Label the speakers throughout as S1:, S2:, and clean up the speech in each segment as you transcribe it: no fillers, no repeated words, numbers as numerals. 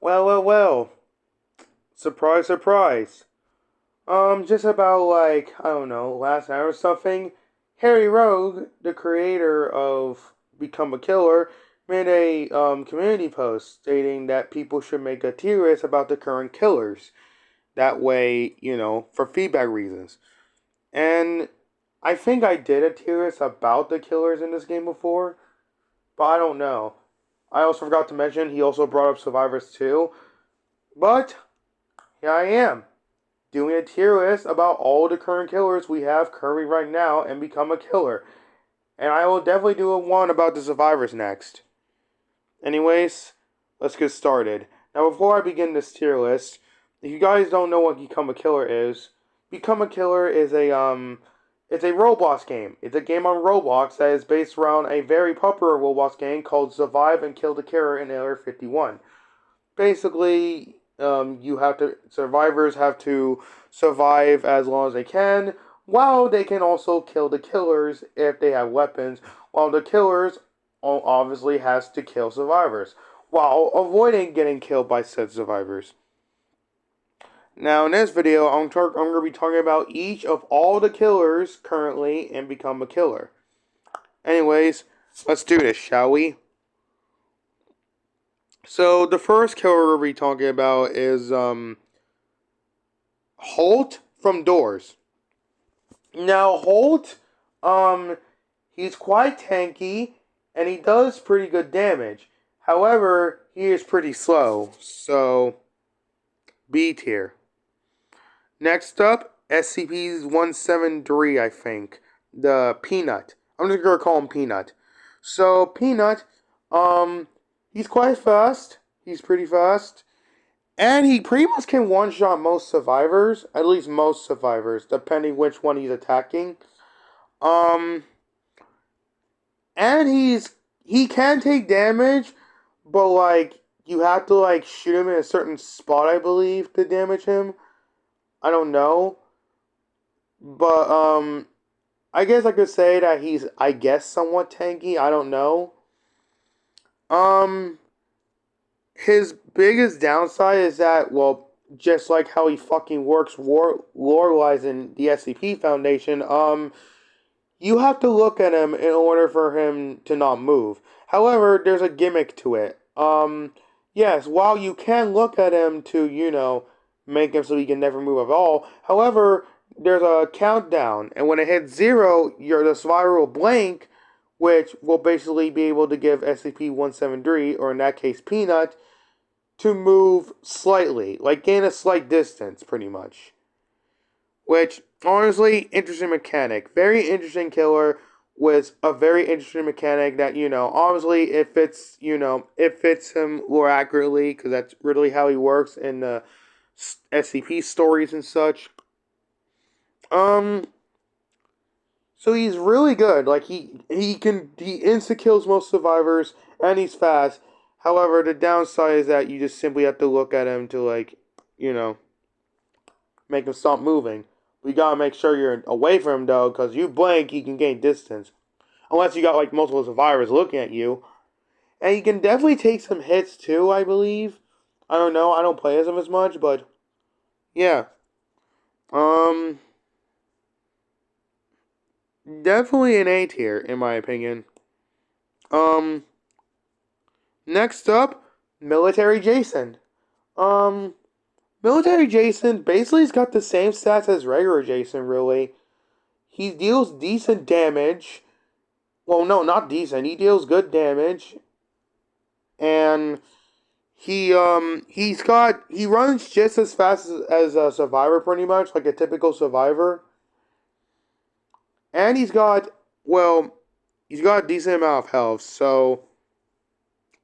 S1: Well. Surprise, surprise. Just about like, I don't know, last night or something, Harry Rogue, the creator of Become a Killer, made a community post stating that people should make a tier list about the current killers. That way, for feedback reasons. And I think I did a tier list about the killers in this game before, but I don't know. I also forgot to mention he also brought up Survivors 2, but here I am, doing a tier list about all the current killers we have currently right now and become a killer. And I will definitely do a one about the survivors next. Anyways, let's get started. Now before I begin this tier list, if you guys don't know what Become a Killer is, Become a Killer is it's a Roblox game. It's a game on Roblox that is based around a very popular Roblox game called Survive and Kill the Killer in Area 51. Basically, survivors have to survive as long as they can, while they can also kill the killers if they have weapons, while the killers obviously has to kill survivors, while avoiding getting killed by said survivors. Now in this video, I'm going to be talking about each of all the killers currently in Become a Killer. Anyways, let's do this, shall we? So the first killer we'll be talking about is Holt from Doors. Now Holt, he's quite tanky and he does pretty good damage. However, he is pretty slow, so B tier. Next up, SCP-173, I think. The Peanut. I'm just gonna call him Peanut. So Peanut, he's quite fast. He's pretty fast. And he pretty much can one-shot most survivors. At least most survivors, depending which one he's attacking. Um, and he can take damage, but like you have to like shoot him in a certain spot, I believe, to damage him. I don't know. But I guess I could say that he's, I guess, somewhat tanky. I don't know. Um his biggest downside is that, well, just like how he fucking works lore-wise in the SCP Foundation, you have to look at him in order for him to not move. However, there's a gimmick to it. Yes, while you can look at him to, make him so he can never move at all, however, there's a countdown, and when it hits 0, the survivor will blank, which will basically be able to give SCP-173, or in that case, Peanut, to move slightly, like gain a slight distance, pretty much. Which, honestly, interesting mechanic. Very interesting killer with a very interesting mechanic that, obviously it fits him more accurately, because that's really how he works in the SCP stories and such. So he's really good. Like he insta kills most survivors and he's fast. However, the downside is that you just simply have to look at him to like, make him stop moving. You gotta make sure you're away from him though, because you blink, he can gain distance. Unless you got like multiple survivors looking at you. And he can definitely take some hits too, I believe. I don't know, I don't play as him as much, but yeah. Definitely an A tier, in my opinion. Um, Next up, Military Jason. Um, Military Jason basically's got the same stats as regular Jason, really. He deals decent damage. Well, no, not decent. He deals good damage. And he runs just as fast as a survivor, pretty much, like a typical survivor. And he's got a decent amount of health, so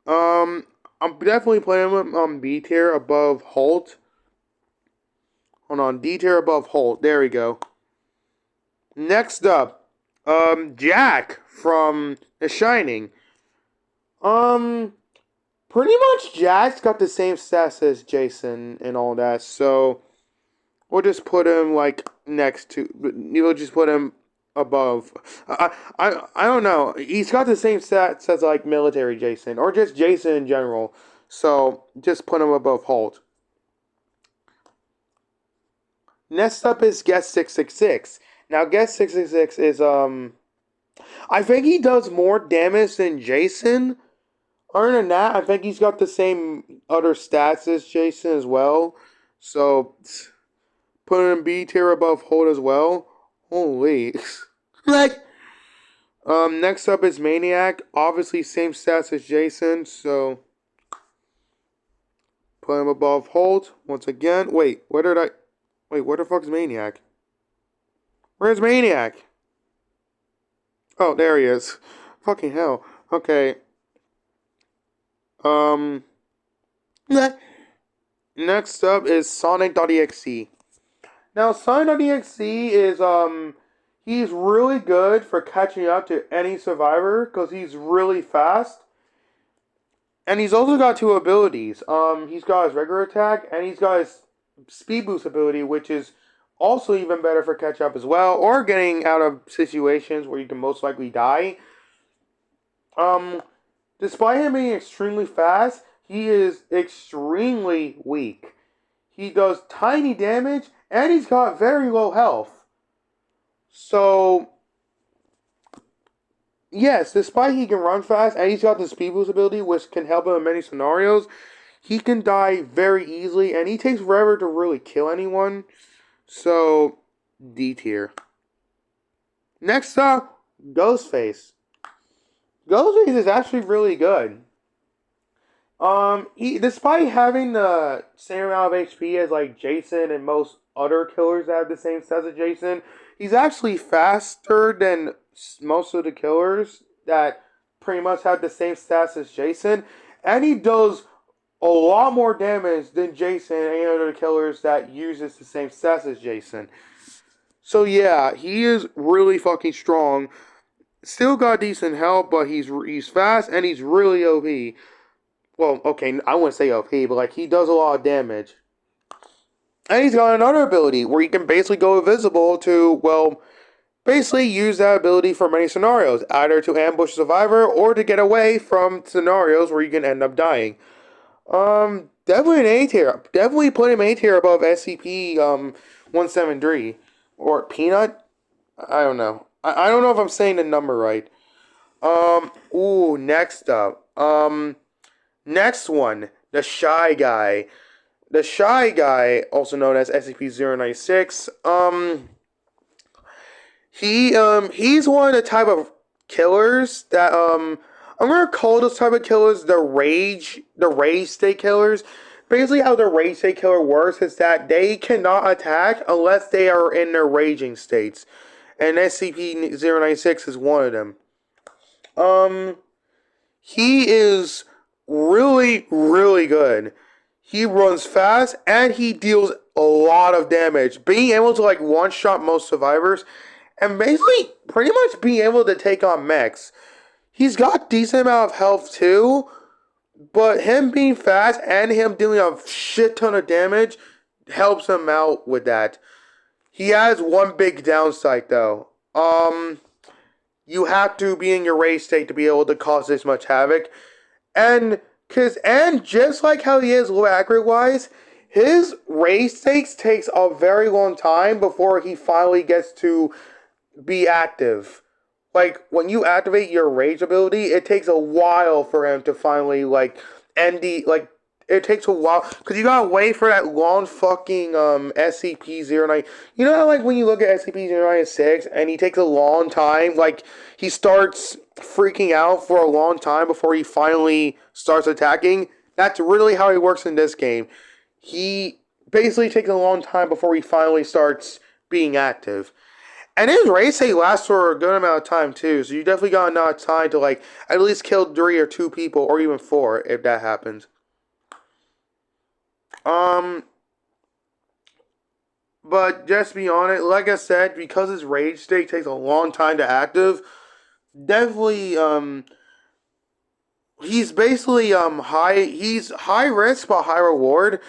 S1: I'm definitely playing him on B tier above Holt. Hold on, D tier above Holt. There we go. Next up, Jack from The Shining. Pretty much Jack's got the same stats as Jason and all that, so we'll just put him like next to. We'll just put him above. I don't know. He's got the same stats as like Military Jason or just Jason in general. So just put him above Holt. Next up is Guest 666. Now Guest 666 is I think he does more damage than Jason. Other than that, I think he's got the same other stats as Jason as well. So put him in B tier above Holt as well. Holy. Like next up is Maniac. Obviously same stats as Jason, so put him above Holt once again. Wait, where the fuck's Maniac? Where's Maniac? Oh, there he is. Fucking hell. Okay. Next up is Sonic.exe. Now, Sonic.exe is, he's really good for catching up to any survivor because he's really fast. And he's also got two abilities. He's got his regular attack and he's got his speed boost ability, which is also even better for catch up as well, or getting out of situations where you can most likely die. Despite him being extremely fast, he is extremely weak. He does tiny damage, and he's got very low health. So, yes, despite he can run fast, and he's got the speed boost ability, which can help him in many scenarios, he can die very easily, and he takes forever to really kill anyone. So, D tier. Next up, Ghostface. Ghostface is actually really good. Despite having the same amount of HP as like Jason and most other killers that have the same stats as Jason, he's actually faster than most of the killers that pretty much have the same stats as Jason, and he does a lot more damage than Jason and any other killers that uses the same stats as Jason. So yeah, he is really fucking strong. Still got decent health, but he's fast and he's really OP. Well, okay, I wouldn't say OP, but like he does a lot of damage. And he's got another ability where he can basically go invisible to, well, basically use that ability for many scenarios, either to ambush a survivor or to get away from scenarios where you can end up dying. Definitely an A tier. Definitely put him A tier above SCP 173 or Peanut. I don't know. I don't know if I'm saying the number right. Next up. Next one, the Shy Guy. The Shy Guy, also known as SCP-096. He's one of the type of killers that I'm gonna call those type of killers the rage state killers. Basically, how the rage state killer works is that they cannot attack unless they are in their raging states, and SCP-096 is one of them. He is really, really good. He runs fast and he deals a lot of damage. Being able to like one-shot most survivors and basically pretty much being able to take on mechs. He's got decent amount of health too, but him being fast and him dealing a shit ton of damage helps him out with that. He has one big downside though. You have to be in your rage state to be able to cause this much havoc. And just like how he is low accurate wise, his rage states takes a very long time before he finally gets to be active. Like when you activate your rage ability, it takes a while for him to finally it takes a while because you gotta wait for that long fucking SCP-09. You know how like when you look at SCP-096 and he takes a long time, like he starts freaking out for a long time before he finally starts attacking? That's really how he works in this game. He basically takes a long time before he finally starts being active. And his race state lasts for a good amount of time too, so you definitely got enough time to like at least kill 3 or 2 people or even 4 if that happens. But just be honest, like I said, because his rage state takes a long time to active, definitely, he's basically, he's high risk but high reward.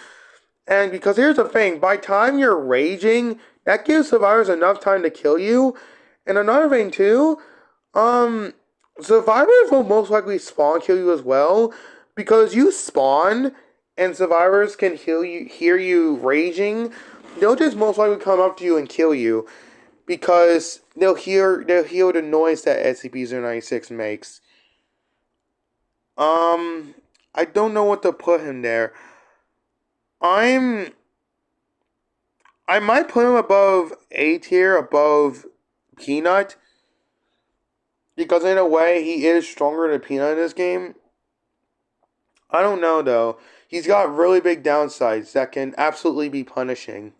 S1: And because here's the thing, by the time you're raging, that gives survivors enough time to kill you. And another thing too, survivors will most likely spawn kill you as well. because you spawn and survivors can hear you raging, they'll just most likely come up to you and kill you because they'll hear the noise that SCP-096 makes. I don't know what to put him there. I'm I might put him above A tier, above Peanut, because in a way he is stronger than Peanut in this game. I don't know though. He's got really big downsides that can absolutely be punishing.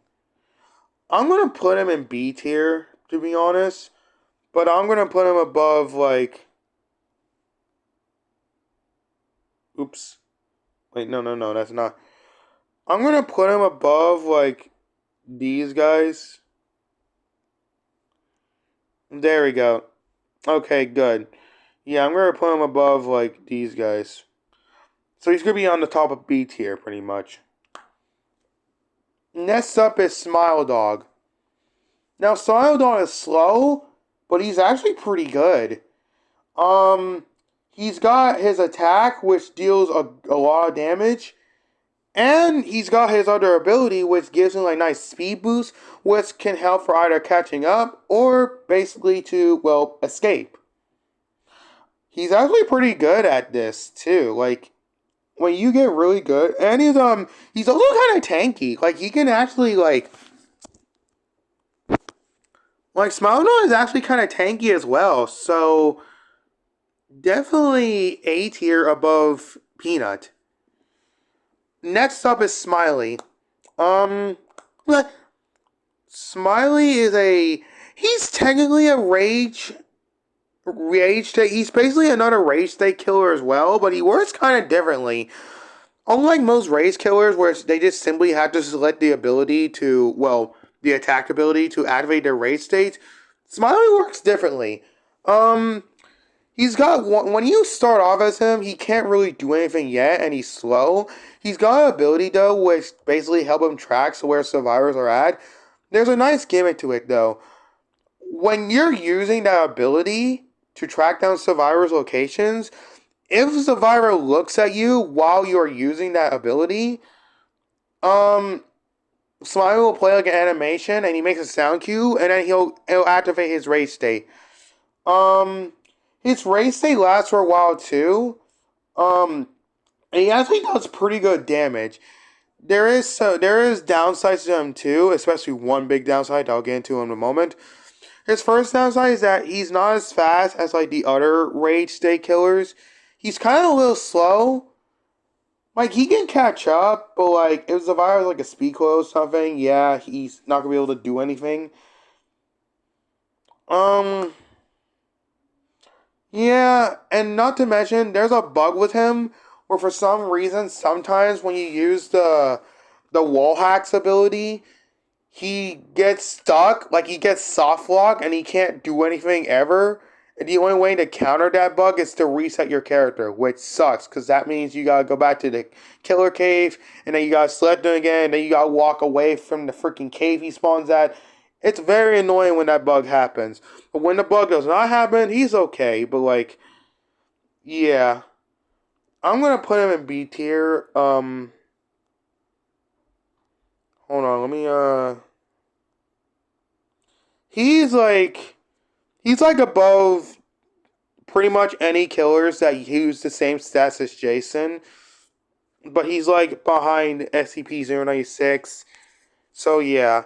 S1: I'm gonna put him in B tier, to be honest, but I'm gonna put him above like. Oops. Wait, no, that's not. I'm gonna put him above like these guys. There we go. Okay, good. Yeah, I'm gonna put him above like these guys. So he's gonna be on the top of B tier pretty much. Next up is Smile Dog. Now Smile Dog is slow, but he's actually pretty good. He's got his attack, which deals a lot of damage. And he's got his other ability, which gives him like nice speed boost, which can help for either catching up or basically to, well, escape. He's actually pretty good at this too. Like when you get really good, and he's also kind of tanky. Like he can actually like Smilodon is actually kind of tanky as well. So definitely A tier above Peanut. Next up is Smiley. Smiley is he's technically a rage state. He's basically another rage state killer as well, but he works kind of differently. Unlike most rage killers, where they just simply have to select the ability to, well, the attack ability to activate their rage states, Smiley works differently. He's got when you start off as him, he can't really do anything yet, and he's slow. He's got an ability though, which basically help him track where survivors are at. There's a nice gimmick to it though. When you're using that ability to track down survivors' locations, if a survivor looks at you while you're using that ability, Smiley will play like an animation, and he makes a sound cue, and then he'll activate his rage state. His race state lasts for a while too. And he actually does pretty good damage. There is downsides to him too, especially one big downside I'll get into in a moment. His first downside is that he's not as fast as like the other rage state killers. He's kind of a little slow. Like he can catch up, but like if the virus like a speed coil or something, yeah, he's not gonna be able to do anything. Yeah, and not to mention, there's a bug with him where for some reason, sometimes when you use the wall hacks ability, he gets stuck, like he gets soft lock, and he can't do anything ever. And the only way to counter that bug is to reset your character, which sucks, because that means you gotta go back to the killer cave, and then you gotta select him again, and then you gotta walk away from the freaking cave he spawns at. It's very annoying when that bug happens. But when the bug does not happen, he's okay. But like, yeah. I'm gonna put him in B tier. Hold on, let me he's like above pretty much any killers that use the same stats as Jason. But he's like behind SCP-096. So yeah.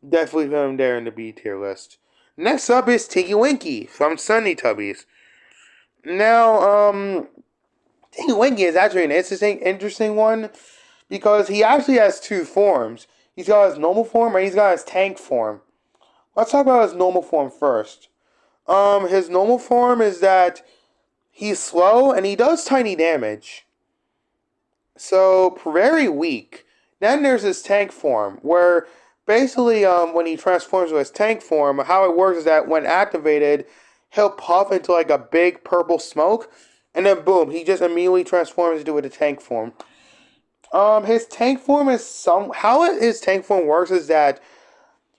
S1: Definitely put him there in the B tier list. Next up is Tinky Winky from Sunny Tubbies. Now, Tinky Winky is actually an interesting one because he actually has two forms. He's got his normal form and he's got his tank form. Let's talk about his normal form first. His normal form is that he's slow and he does tiny damage. So, very weak. Then there's his tank form, where basically, when he transforms to his tank form, how it works is that when activated, he'll puff into like a big purple smoke, and then boom, he just immediately transforms into a tank form. His tank form is his tank form works is that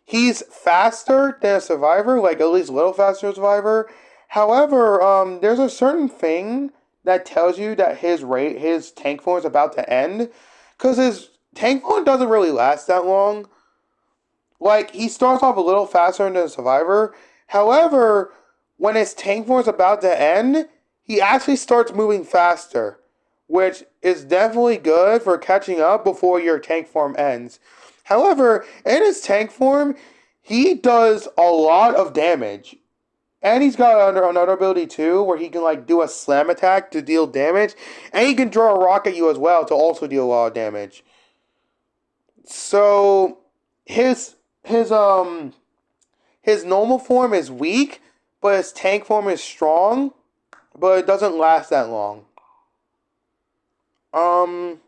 S1: he's faster than a survivor, like at least a little faster than a survivor. However, there's a certain thing that tells you that his tank form is about to end, because his tank form doesn't really last that long. Like, he starts off a little faster than the Survivor. However, when his tank form is about to end, he actually starts moving faster, which is definitely good for catching up before your tank form ends. However, in his tank form, he does a lot of damage. And he's got another ability too, where he can like do a slam attack to deal damage, and he can throw a rock at you as well to also deal a lot of damage. So his his um his normal form is weak, but his tank form is strong, but it doesn't last that long. Um,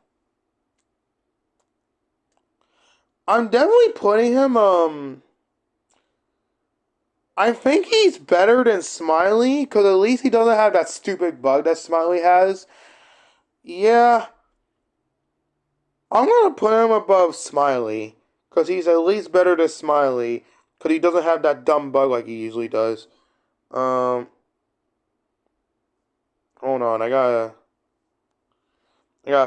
S1: I'm definitely putting him. I think he's better than Smiley because at least he doesn't have that stupid bug that Smiley has. Yeah, I'm gonna put him above Smiley because he's at least better than Smiley because he doesn't have that dumb bug like he usually does. Um, hold on, I gotta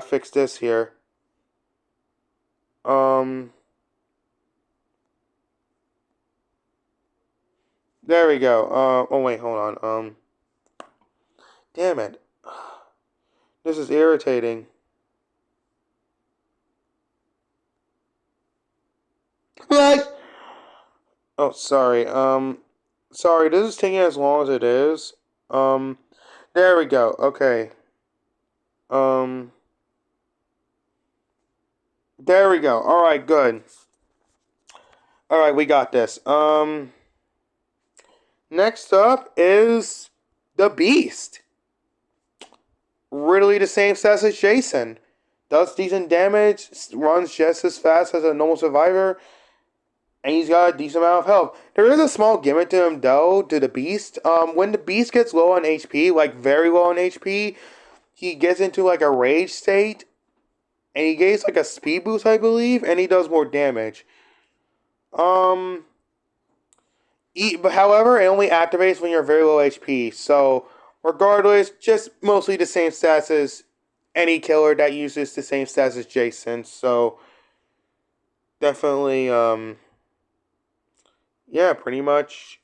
S1: fix this here. Um, there we go. Oh wait, hold on. Damn it, this is irritating. What? Oh, sorry. Sorry. This is taking as long as it is. Um, there we go. Okay. Um, there we go. All right, good. All right, we got this. Next up is the Beast. Really the same stats as Jason. Does decent damage, runs just as fast as a normal survivor, and he's got a decent amount of health. There is a small gimmick to him though, to the Beast. When the Beast gets low on HP, like very low on HP, he gets into like a rage state, and he gets like a speed boost, I believe, and he does more damage. Um, but however, it only activates when you're very low HP. So regardless, just mostly the same stats as any killer that uses the same stats as Jason. So definitely, yeah, pretty much.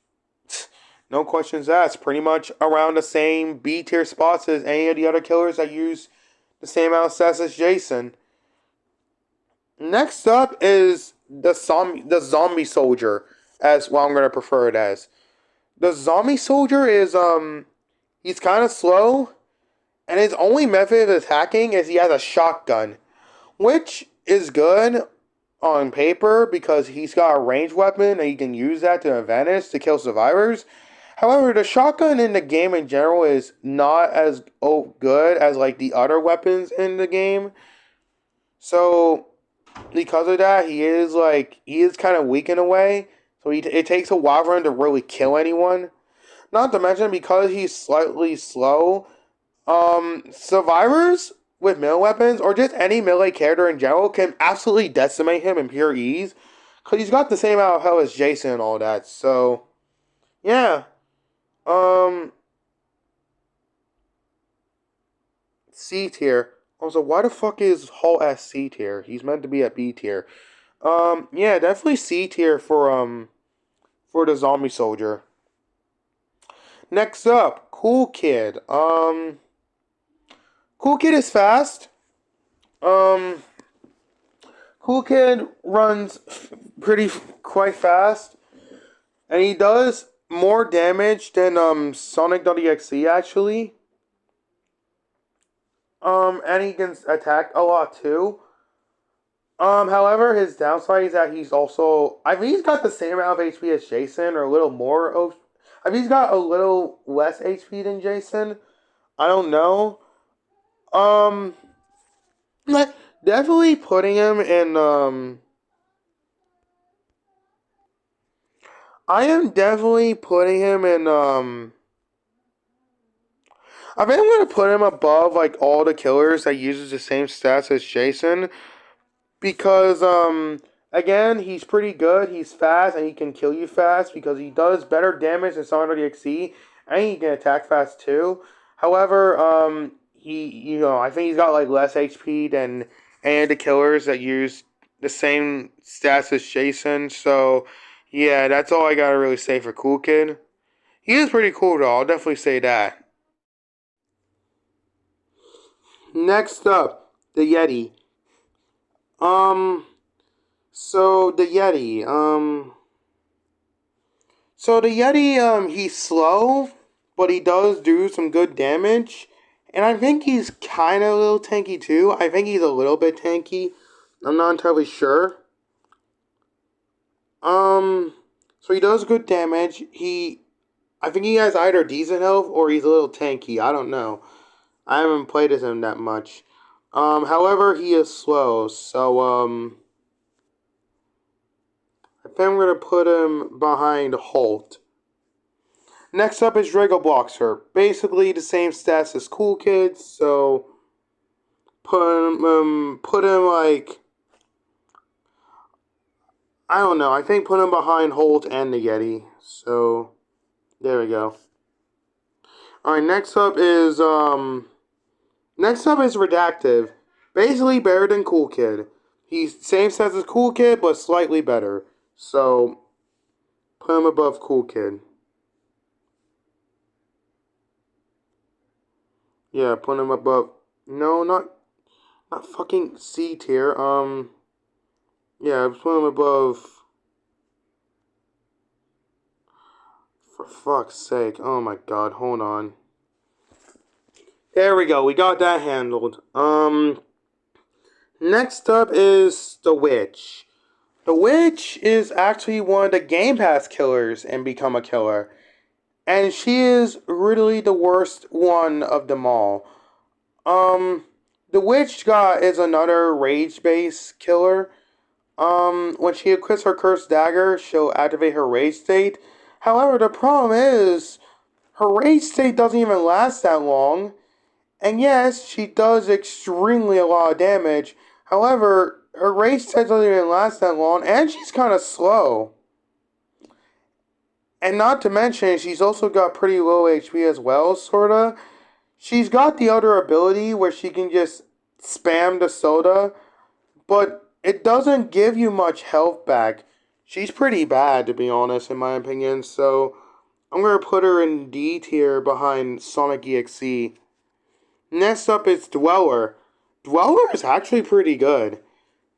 S1: No questions asked. Pretty much around the same B tier spots as any of the other killers that use the same amount of stats as Jason. Next up is the zombie soldier, as what I'm gonna prefer it as. The zombie soldier is he's kind of slow, and his only method of attacking is he has a shotgun, which is good on paper because he's got a ranged weapon and he can use that to advantage to kill survivors. However, the shotgun in the game in general is not as good as like the other weapons in the game. So because of that, he is kind of weak in a way. So it takes a while for him to really kill anyone. Not to mention because he's slightly slow. Survivors with melee weapons or just any melee character in general can absolutely decimate him in pure ease because he's got the same amount of health as Jason and all that. So yeah, um, C tier. Also, why the fuck is Hall at C tier? He's meant to be at B tier. Yeah, definitely C tier for the zombie soldier. Next up, Cool Kid. Cool Kid is fast. Um, Cool Kid runs pretty quite fast, and he does more damage than Sonic.exe actually. And he can attack a lot too. However, his downside is that he's also, I mean, he's got the same amount of HP as Jason, or a little more. I mean, he's got a little less HP than Jason. I don't know. Um, like, definitely putting him in. I am definitely putting him in. I think I'm gonna put him above like all the killers that uses the same stats as Jason. Because again, he's pretty good. He's fast and he can kill you fast because he does better damage than Sonic.exe and he can attack fast too. However, I think he's got like less HP than any of the killers that use the same stats as Jason. So, yeah, that's all I gotta really say for Cool Kid. He is pretty cool though. I'll definitely say that. Next up, the Yeti. Um, so the Yeti. So the Yeti. He's slow, but he does do some good damage. And I think he's kind of a little tanky too. I think he's a little bit tanky. I'm not entirely sure. Um, so he does good damage. I think he has either decent health or he's a little tanky. I don't know. I haven't played as him that much. However, he is slow. So, I think I'm gonna put him behind Holt. Next up is Drago Boxer. Basically the same stats as Cool Kids. So, put him like, I don't know. I think put him behind Holt and the Yeti. So there we go. All right. Next up is Redactive. Basically better than Cool Kid. He's same stats as Cool Kid, but slightly better. So put him above Cool Kid. Yeah, put him above. No, not fucking C tier. Yeah, put him above. For fuck's sake. Oh my god, hold on. There we go, we got that handled. Next up is the Witch. The Witch is actually one of the Game Pass killers and Become a Killer. And she is really the worst one of them all. The Witch God is another rage-based killer. When she equips her Cursed Dagger, she'll activate her rage state. However, the problem is, her rage state doesn't even last that long. And yes, she does extremely a lot of damage. However, her rage state doesn't even last that long, and she's kind of slow. And not to mention, she's also got pretty low HP as well, sorta. She's got the other ability where she can just spam the soda, but it doesn't give you much health back. She's pretty bad, to be honest, in my opinion, so I'm going to put her in D tier behind Sonic EXE. Next up is Dweller. Dweller is actually pretty good.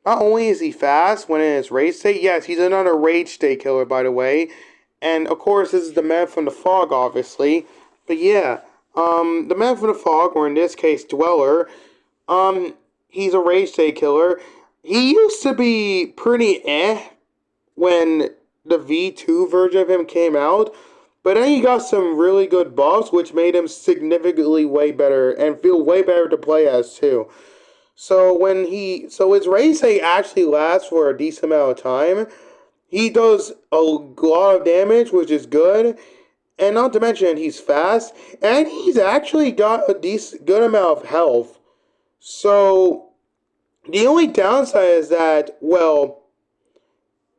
S1: Not only is he fast when in his rage state, yes, he's another rage state killer, by the way. And, of course, this is the man from the fog, obviously. But, yeah, the man from the fog, or in this case, Dweller, he's a rage state killer. He used to be pretty when the V2 version of him came out. But then he got some really good buffs, which made him significantly way better and feel way better to play as, too. So his rage state actually lasts for a decent amount of time. He does a lot of damage, which is good. And not to mention, he's fast. And he's actually got a good amount of health. So, the only downside is that, well,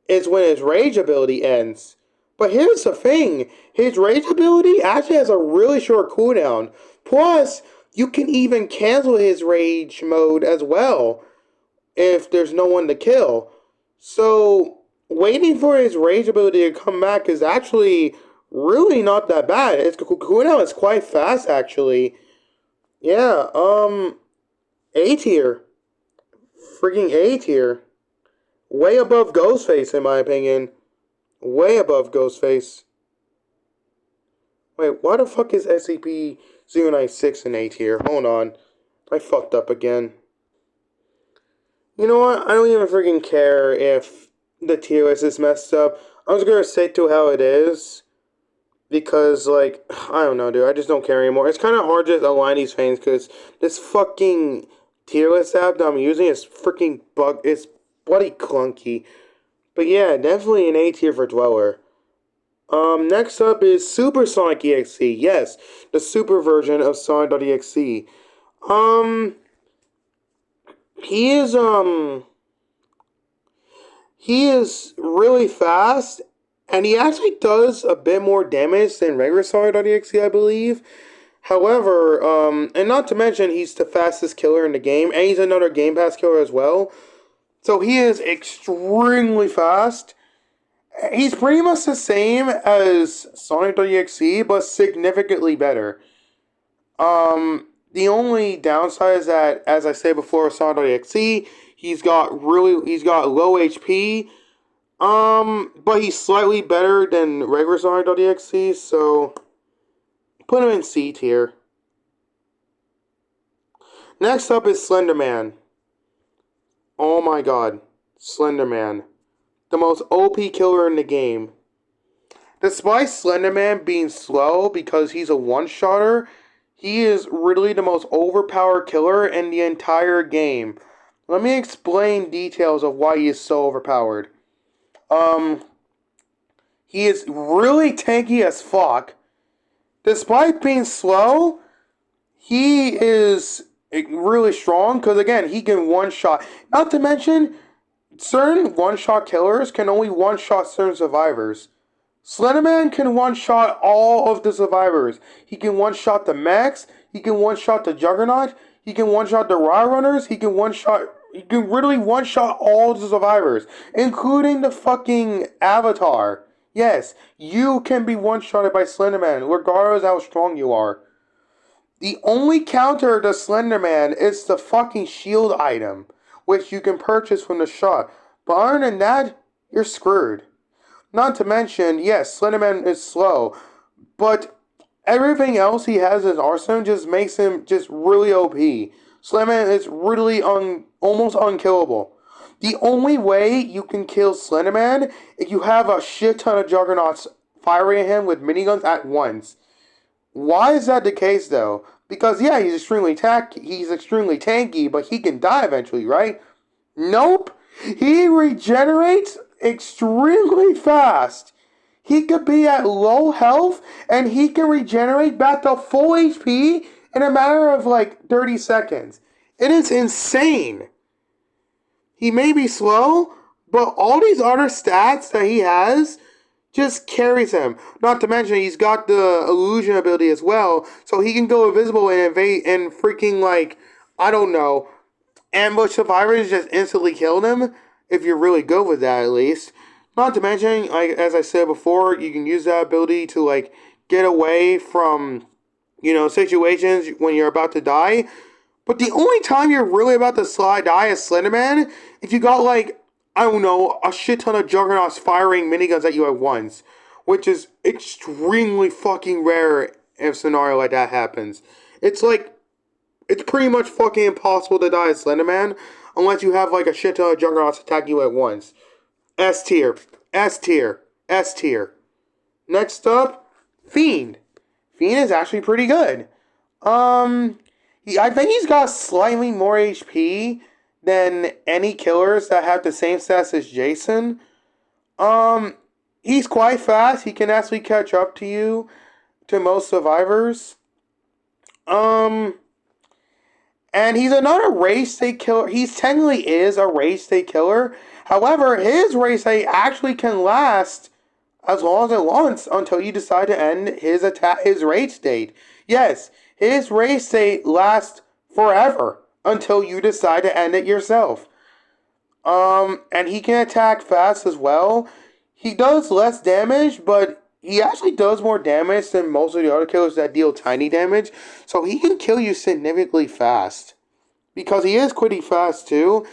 S1: is when his rage ability ends. But here's the thing. His rage ability actually has a really short cooldown. Plus, you can even cancel his rage mode as well if there's no one to kill. So, waiting for his rage ability to come back is actually really not that bad. Its cooldown is quite fast, actually. Yeah, A tier. Freaking A tier. Way above Ghostface, in my opinion. Way above Ghostface. Wait, why the fuck is SCP-096 in A tier? Hold on. I fucked up again. You know what? I don't even freaking care if the tier list is messed up. I'm just gonna stick to how it is. Because, like, I don't know, dude. I just don't care anymore. It's kind of hard to align these things because this fucking tier list app that I'm using is freaking it's bloody clunky. But yeah, definitely an A tier for Dweller. Next up is Super Sonic EXE. Yes, the super version of Sonic.exe. He is, he is really fast, and he actually does a bit more damage than regular Sonic.exe, I believe. However, and not to mention, he's the fastest killer in the game, and he's another Game Pass killer as well. So he is extremely fast. He's pretty much the same as Sonic.exe, but significantly better. The only downside is that, as I said before, Sonic.exe, he's got low HP. But he's slightly better than regular Sonic.exe, so put him in C tier. Next up is Slenderman. Oh my god, Slenderman. The most OP killer in the game. Despite Slenderman being slow because he's a one-shotter, he is really the most overpowered killer in the entire game. Let me explain details of why he is so overpowered. He is really tanky as fuck. Despite being slow, he is really strong because, again, he can one-shot. Not to mention, certain one-shot killers can only one-shot certain survivors. Slenderman can one-shot all of the survivors. He can one-shot the mechs, he can one-shot the Juggernaut, he can one-shot the Raw Runners, he can literally one-shot all the survivors, including the fucking Avatar. Yes, you can be one-shotted by Slenderman, regardless how strong you are. The only counter to Slenderman is the fucking shield item, which you can purchase from the shop. But other than that, you're screwed. Not to mention, yes, Slenderman is slow, but everything else he has in his arsenal just makes him just really OP. Slenderman is really almost unkillable. The only way you can kill Slenderman is you have a shit ton of Juggernauts firing at him with miniguns at once. Why is that the case though? Because yeah, he's extremely tanky, but he can die eventually, right? Nope. He regenerates extremely fast. He could be at low health and he can regenerate back to full HP in a matter of like 30 seconds. It is insane. He may be slow, but all these other stats that he has just carries him. Not to mention he's got the illusion ability as well, so he can go invisible and invade and freaking like, I don't know, ambush survivors, just instantly kill them, if you're really good with that at least. Not to mention, like as I said before, you can use that ability to like get away from, situations when you're about to die. But the only time you're really about to die as Slenderman, if you got like, I don't know, a shit ton of Juggernauts firing miniguns at you at once, which is extremely fucking rare if a scenario like that happens. It's pretty much fucking impossible to die as Slenderman unless you have like a shit ton of Juggernauts attack you at once. S tier, S tier, S tier. Next up, Fiend. Fiend is actually pretty good. I think he's got slightly more HP than any killers that have the same stats as Jason. He's quite fast. He can actually catch up to you, to most survivors. And he's another race state killer. He technically is a race state killer. However, his race state actually can last as long as it wants until you decide to end his race state. Yes, his race state lasts forever until you decide to end it yourself. And he can attack fast as well. He does less damage, but he actually does more damage than most of the other killers that deal tiny damage. So he can kill you significantly fast. Because he is pretty fast too.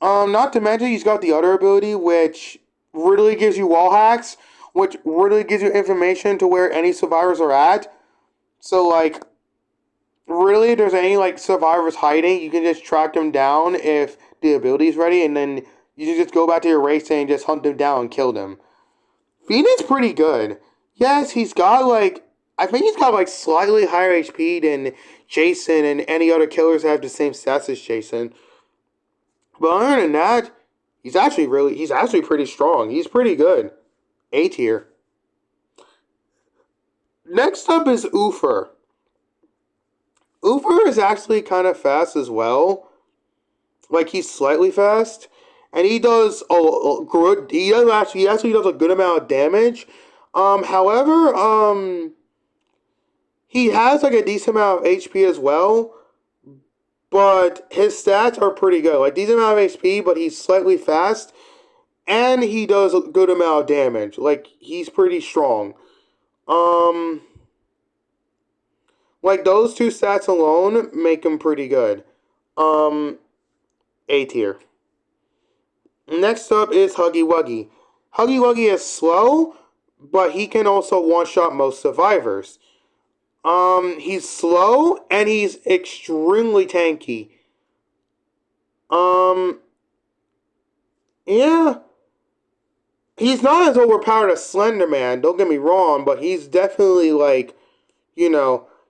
S1: Not to mention he's got the other ability which really gives you wall hacks. Which really gives you information to where any survivors are at. So like, really if there's any like survivors hiding, you can just track them down if the ability is ready. And then you can just go back to your race and just hunt them down and kill them. Fiend is pretty good. Yes, he's got like, I think he's got like slightly higher HP than Jason and any other killers that have the same stats as Jason. But other than that, he's actually pretty strong. He's pretty good. A tier. Next up is Oofer. Oofer is actually kind of fast as well. Like he's slightly fast. And he does he actually does a good amount of damage. However, he has like a decent amount of HP as well, but his stats are pretty good. Like decent amount of HP, but he's slightly fast, and he does a good amount of damage. Like he's pretty strong. Um, like those two stats alone make him pretty good. Um, A tier. Next up is Huggy Wuggy. Huggy Wuggy is slow, but he can also one-shot most survivors. He's slow and he's extremely tanky. Um, yeah. He's not as overpowered as Slender Man, don't get me wrong, but he's definitely like,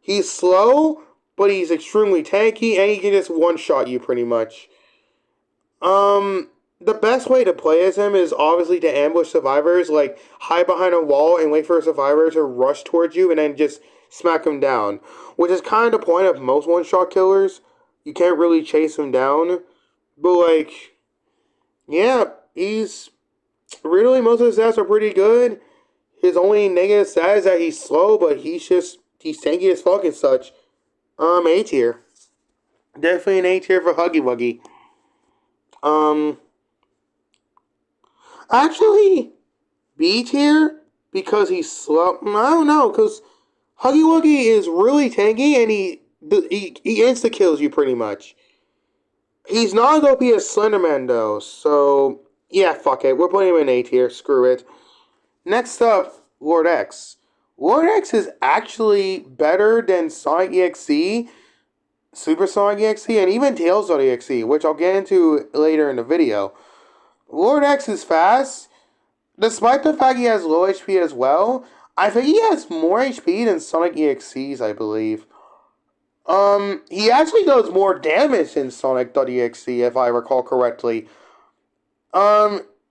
S1: he's slow, but he's extremely tanky and he can just one-shot you pretty much. The best way to play as him is obviously to ambush survivors, like hide behind a wall and wait for a survivor to rush towards you and then just smack him down. Which is kind of the point of most one-shot killers. You can't really chase him down. But like, yeah, he's really, most of his stats are pretty good. His only negative stat is that he's slow, but he's tanky as fuck and such. A tier. Definitely an A tier for Huggy Wuggy. Actually, B tier because he's slow. I don't know, because Huggy Wuggy is really tanky and he insta kills you pretty much. He's not as OP as Slenderman though, so yeah, fuck it. We're putting him in A tier. Screw it. Next up, Lord X. Lord X is actually better than Sonic EXE, Super Sonic EXE, and even Tails.exe, which I'll get into later in the video. Lord X is fast, despite the fact he has low HP as well. I think he has more HP than Sonic EXE's, I believe. He actually does more damage than Sonic.exe, if I recall correctly.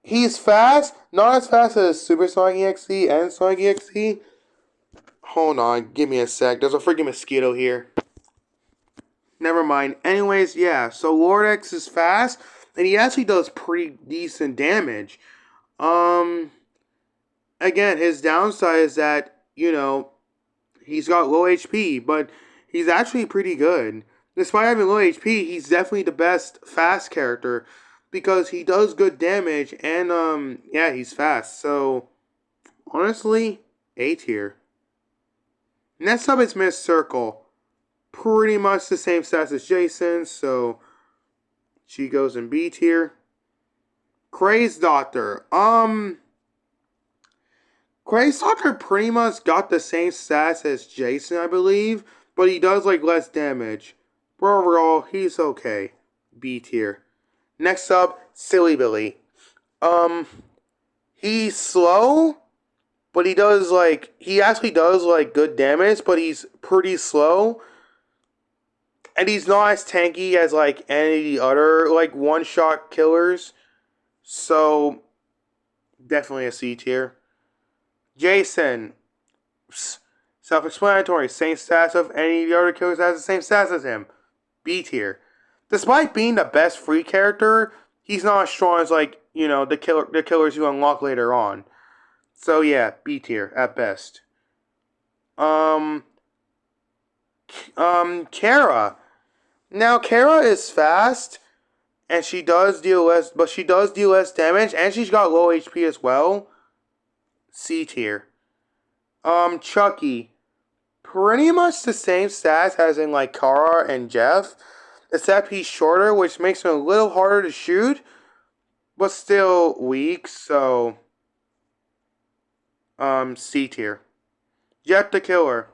S1: He's fast, not as fast as Super Sonic EXE and Sonic EXE. Hold on, give me a sec. There's a freaking mosquito here. Never mind. Anyways, yeah, so Lord X is fast, and he actually does pretty decent damage. Again, his downside is that, he's got low HP, but he's actually pretty good. Despite having low HP, he's definitely the best fast character because he does good damage and, yeah, he's fast. So, honestly, A tier. Next up is Miss Circle. Pretty much the same stats as Jason, so she goes in B tier. Craze Doctor. Craze Doctor pretty much got the same stats as Jason, I believe, but he does like less damage. But overall, he's okay. B tier. Next up, Silly Billy. He's slow, but he actually does like good damage, but he's pretty slow. And he's not as tanky as like any of the other like one-shot killers. So definitely a C tier. Jason. Self-explanatory. Same stats of any of the other killers that has the same stats as him. B tier. Despite being the best free character, he's not as strong as like, the killers you unlock later on. So yeah, B tier at best. Kara. Now, Kara is fast, and she does deal less damage, and she's got low HP as well. C tier. Chucky. Pretty much the same stats as in, like, Kara and Jeff, except he's shorter, which makes him a little harder to shoot, but still weak, so, C tier. Jeff the Killer.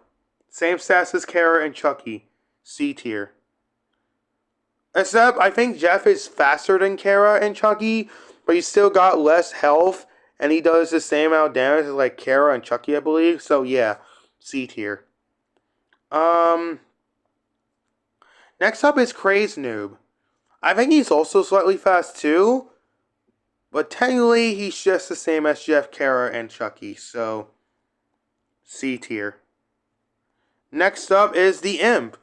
S1: Same stats as Kara and Chucky. C tier. Except, I think Jeff is faster than Kara and Chucky, but he's still got less health, and he does the same amount of damage as, like, Kara and Chucky, I believe. So, yeah, C tier. Next up is Craze Noob. I think he's also slightly fast, too, but technically, he's just the same as Jeff, Kara, and Chucky, so C tier. Next up is the Imp.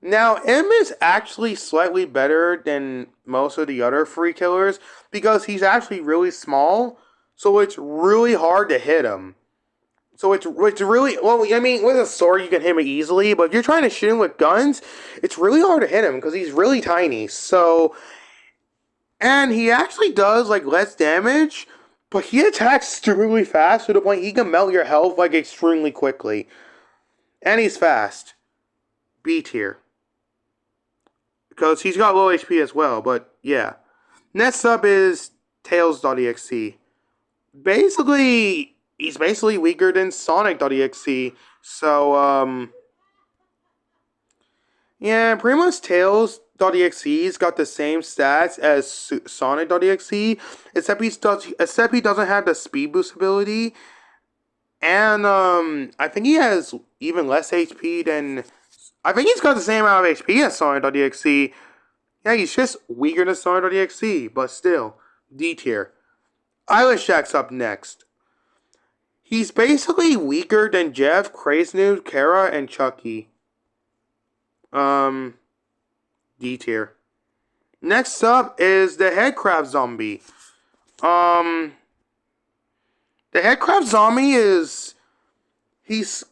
S1: Now, M is actually slightly better than most of the other free killers because he's actually really small, so it's really hard to hit him. So it's really, well, I mean, with a sword you can hit him easily, but if you're trying to shoot him with guns, it's really hard to hit him because he's really tiny. So, and he actually does like less damage, but he attacks stupidly fast to the point he can melt your health like extremely quickly. And he's fast. B tier. Because he's got low HP as well, but yeah. Next up is Tails.exe. Basically, he's basically weaker than Sonic.exe. So, yeah, pretty much Tails.exe's got the same stats as Sonic.exe, except he doesn't have the speed boost ability. And, I think he has even less HP than... I think he's got the same amount of HP as Sonic.exe. Yeah, he's just weaker than Sonic.exe, but still, D tier. Eyelash Jack's up next. He's basically weaker than Jeff, Crazy, Kara, and Chucky. D tier. Next up is the Headcrab Zombie. The Headcrab Zombie is... He's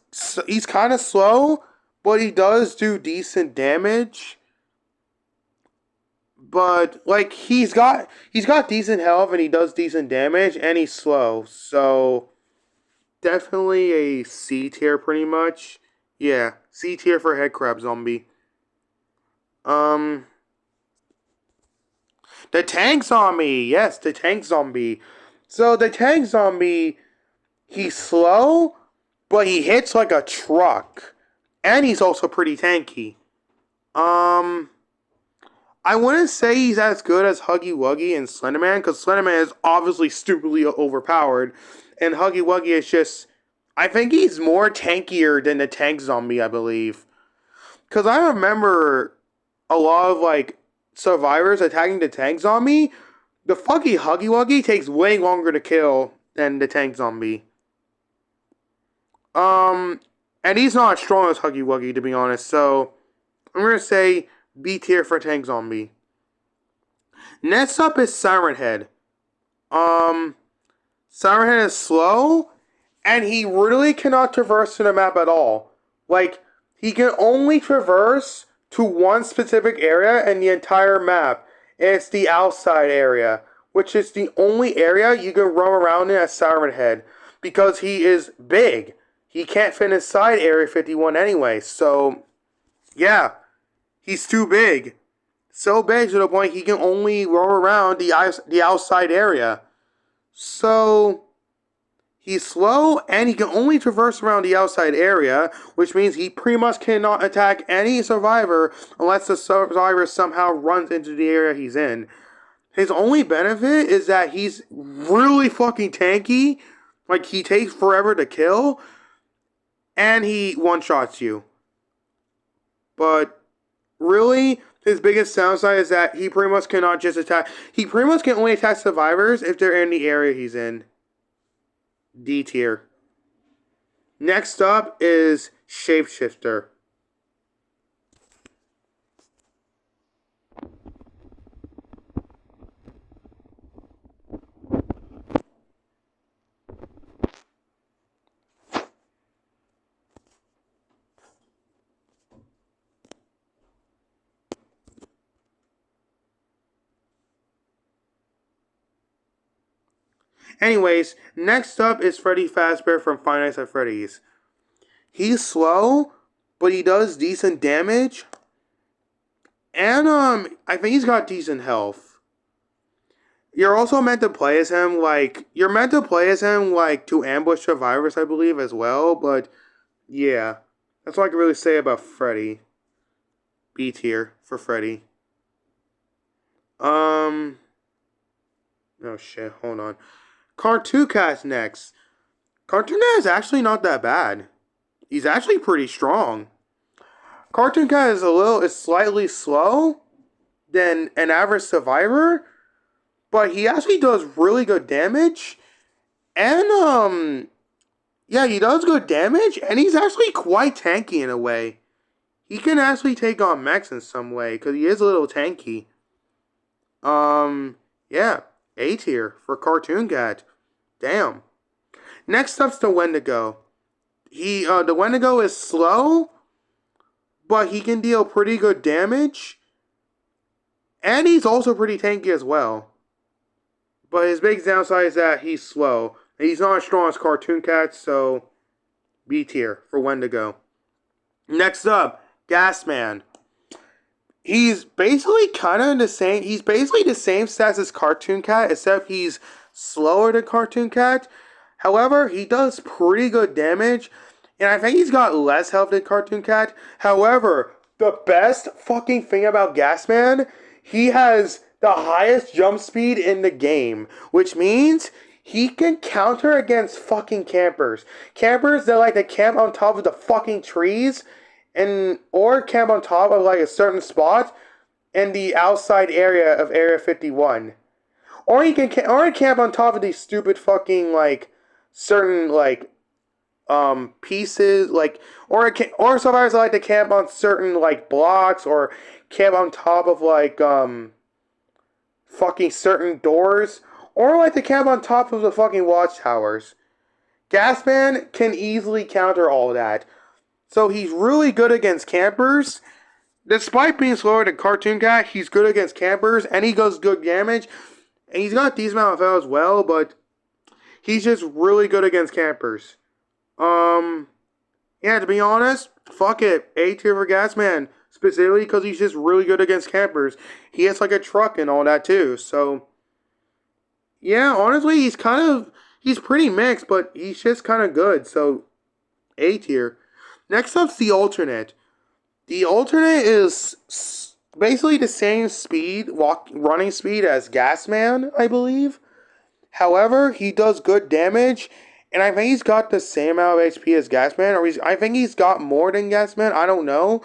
S1: kind of slow, but he does do decent damage. But like he's got decent health and he does decent damage and he's slow. So definitely a C tier pretty much. Yeah, C tier for Headcrab Zombie. The Tank Zombie. Yes, the Tank Zombie. So the Tank Zombie, he's slow, but he hits like a truck. And he's also pretty tanky. I wouldn't say he's as good as Huggy Wuggy and Slenderman, because Slenderman is obviously stupidly overpowered, and Huggy Wuggy is just... I think he's more tankier than the Tank Zombie, I believe. Because I remember a lot of, like, survivors attacking the Tank Zombie. The fucking Huggy Wuggy takes way longer to kill than the Tank Zombie. And he's not as strong as Huggy Wuggy, to be honest, so I'm going to say B tier for Tank Zombie. Next up is Siren Head. Siren Head is slow, and he really cannot traverse to the map at all. Like, he can only traverse to one specific area in the entire map. It's the outside area, which is the only area you can roam around in as Siren Head, because he is big. He can't fit inside Area 51 anyway, so yeah, he's too big. So big to the point he can only roam around the outside area. So he's slow and he can only traverse around the outside area, which means he pretty much cannot attack any survivor unless the survivor somehow runs into the area he's in. His only benefit is that he's really fucking tanky. Like, he takes forever to kill, and he one-shots you. But really, his biggest downside is that he pretty much cannot just attack. He pretty much can only attack survivors if they're in the area he's in. D tier. Next up is Shapeshifter. Anyways, next up is Freddy Fazbear from Five Nights at Freddy's. He's slow, but he does decent damage. And I think he's got decent health. You're also meant to play as him to ambush survivors, I believe, as well. But yeah, that's all I can really say about Freddy. B tier for Freddy. Oh shit, hold on. Cartoon Cat's next. Cartoon Cat is actually not that bad. He's actually pretty strong. Cartoon Cat is slightly slow than an average survivor, but he actually does really good damage. And yeah, he does good damage, and he's actually quite tanky in a way. He can actually take on mechs in some way, because he is a little tanky. Yeah, A tier for Cartoon Cat. Damn. Next up's the Wendigo. the Wendigo is slow, but he can deal pretty good damage. And he's also pretty tanky as well. But his big downside is that he's slow. And he's not as strong as Cartoon Cat, so B tier for Wendigo. Next up, Gasman. He's basically kind of the same. He's basically the same stats as Cartoon Cat, except he's slower than Cartoon Cat. However, he does pretty good damage, and I think he's got less health than Cartoon Cat. However, the best fucking thing about Gasman, he has the highest jump speed in the game, which means he can counter against fucking campers. Campers that like to camp on top of the fucking trees and or camp on top of like a certain spot in the outside area of Area 51. Or he can camp on top of these stupid fucking like certain like pieces like or survivors like to camp on certain like blocks or camp on top of like fucking certain doors or like to camp on top of the fucking watchtowers. Gasman can easily counter all that. So he's really good against campers. Despite being slower than Cartoon Cat, he's good against campers and he does good damage. And he's got a decent amount of health as well, but he's just really good against campers. Yeah, to be honest, fuck it. A tier for Gasman. Specifically because he's just really good against campers. He has like a truck and all that too. So, yeah, honestly, he's pretty mixed, but he's just kind of good. So, A tier. Next up's the alternate. The alternate is basically the same running speed as Gasman, I believe. However, he does good damage, and I think he's got the same amount of HP as Gasman, or I think he's got more than Gasman. I don't know.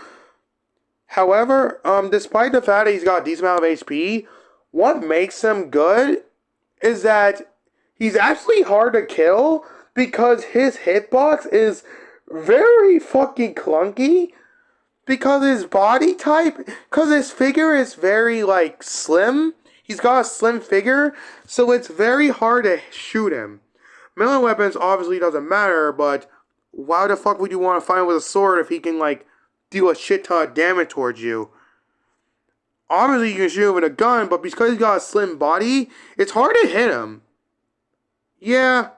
S1: However, despite the fact that he's got a decent amount of HP, what makes him good is that he's actually hard to kill because his hitbox is very fucking clunky. Because his body type, because his figure is very, like, slim. He's got a slim figure, so it's very hard to shoot him. Melee weapons obviously doesn't matter, but why the fuck would you want to fight him with a sword if he can, like, deal a shit ton of damage towards you? Obviously, you can shoot him with a gun, but because he's got a slim body, it's hard to hit him. Yeah,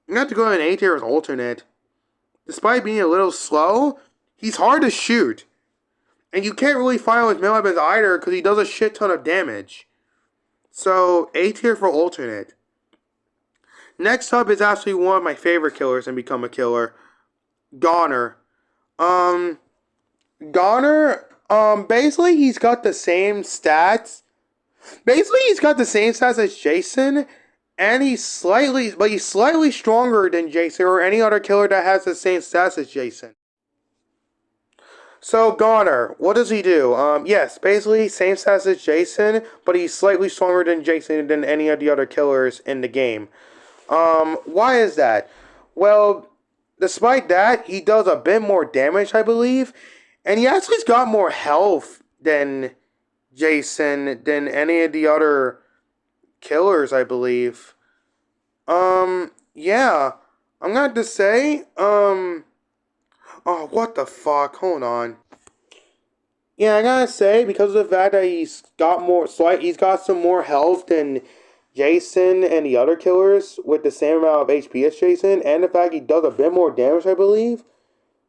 S1: you have to go in A tier as alternate. Despite being a little slow, he's hard to shoot. And you can't really fight him with melee weapons either because he does a shit ton of damage. So, A tier for alternate. Next up is actually one of my favorite killers and Become a Killer. Goner. Goner, basically he's got the same stats. Basically he's got the same stats as Jason. And he's slightly stronger than Jason or any other killer that has the same stats as Jason. So, Goner, what does he do? Yes, basically, same stats as Jason, but he's slightly stronger than Jason than any of the other killers in the game. Why is that? Well, despite that, he does a bit more damage, I believe, and he actually's got more health than Jason, than any of the other killers, I believe. Yeah, I'm gonna have to say, oh, what the fuck? Hold on. Yeah, I gotta say, because of the fact that he's got some more health than Jason and the other killers with the same amount of HP as Jason, and the fact he does a bit more damage, I believe.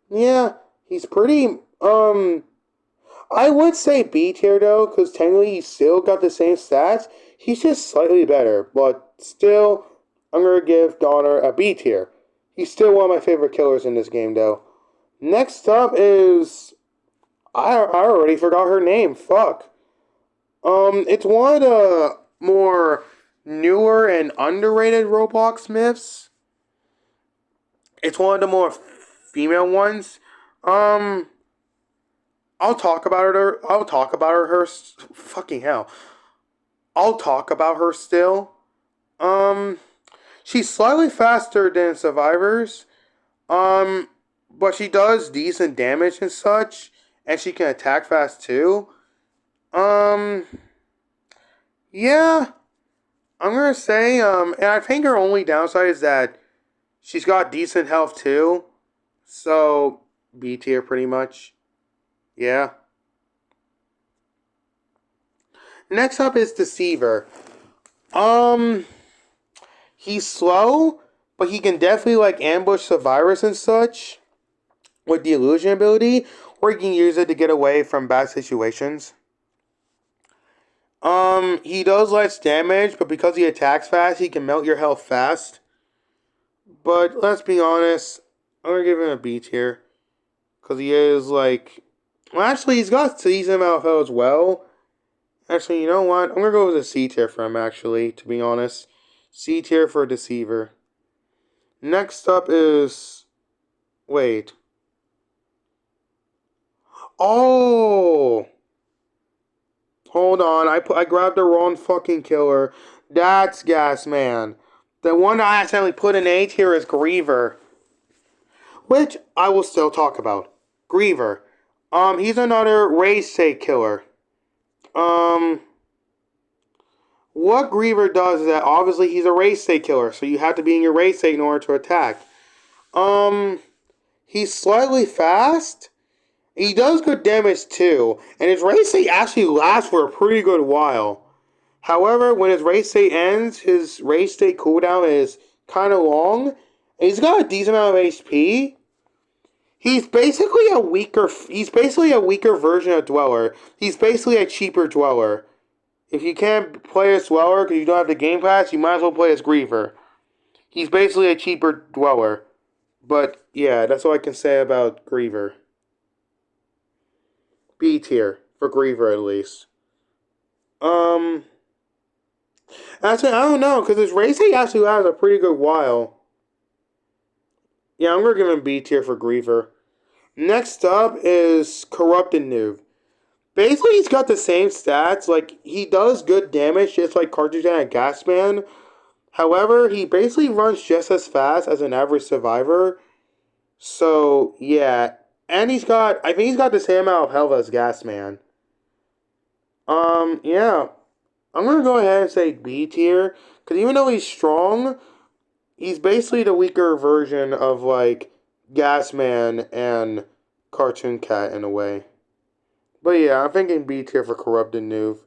S1: Yeah, he's pretty, I would say B tier though, because technically he's still got the same stats. He's just slightly better, but still, I'm gonna give Goner a B tier. He's still one of my favorite killers in this game though. Next up is... I already forgot her name. Fuck. It's one of the more newer and underrated Roblox myths. It's one of the more female ones. I'll talk about her. Fucking hell. I'll talk about her still. She's slightly faster than survivors. But she does decent damage and such, and she can attack fast too. Yeah, I'm gonna say, and I think her only downside is that she's got decent health too. So, B tier pretty much. Yeah. Next up is Deceiver. Um, he's slow, but he can definitely like ambush survivors and such with the illusion ability, or he can use it to get away from bad situations. He does less damage, but because he attacks fast, he can melt your health fast. But let's be honest, I'm gonna give him a B tier. Because he is like. Well, actually, he's got decent amount of health as well. Actually, you know what? I'm gonna go with a C tier for him, actually, to be honest. C tier for Deceiver. Next up is. Wait. Oh! Hold on, I grabbed the wrong fucking killer. That's Gas Man. The one I accidentally put in A tier is Griever, which I will still talk about. Griever. He's another race state killer. Um, what Griever does is that obviously he's a race state killer, so you have to be in your race state in order to attack. Um, he's slightly fast. He does good damage too, and his race state actually lasts for a pretty good while. However, when his race state ends, his race state cooldown is kind of long. And he's got a decent amount of HP. He's basically a weaker. He's basically a weaker version of Dweller. He's basically a cheaper Dweller. If you can't play as Dweller because you don't have the Game Pass, you might as well play as Griever. He's basically a cheaper Dweller. But yeah, that's all I can say about Griever. B tier for Griever at least. Actually, I don't know because his racing actually lasts a pretty good while. Yeah, I'm gonna give him B tier for Griever. Next up is Corrupted Noob. Basically, he's got the same stats. Like, he does good damage, just like Cartridge and Gasman. However, he basically runs just as fast as an average survivor. So, yeah. And I think he's got the same amount of health as Gasman. Yeah. I'm gonna go ahead and say B tier. Because even though he's strong, he's basically the weaker version of, like, Gasman and Cartoon Cat in a way. But yeah, I'm thinking B tier for Corrupted Noob.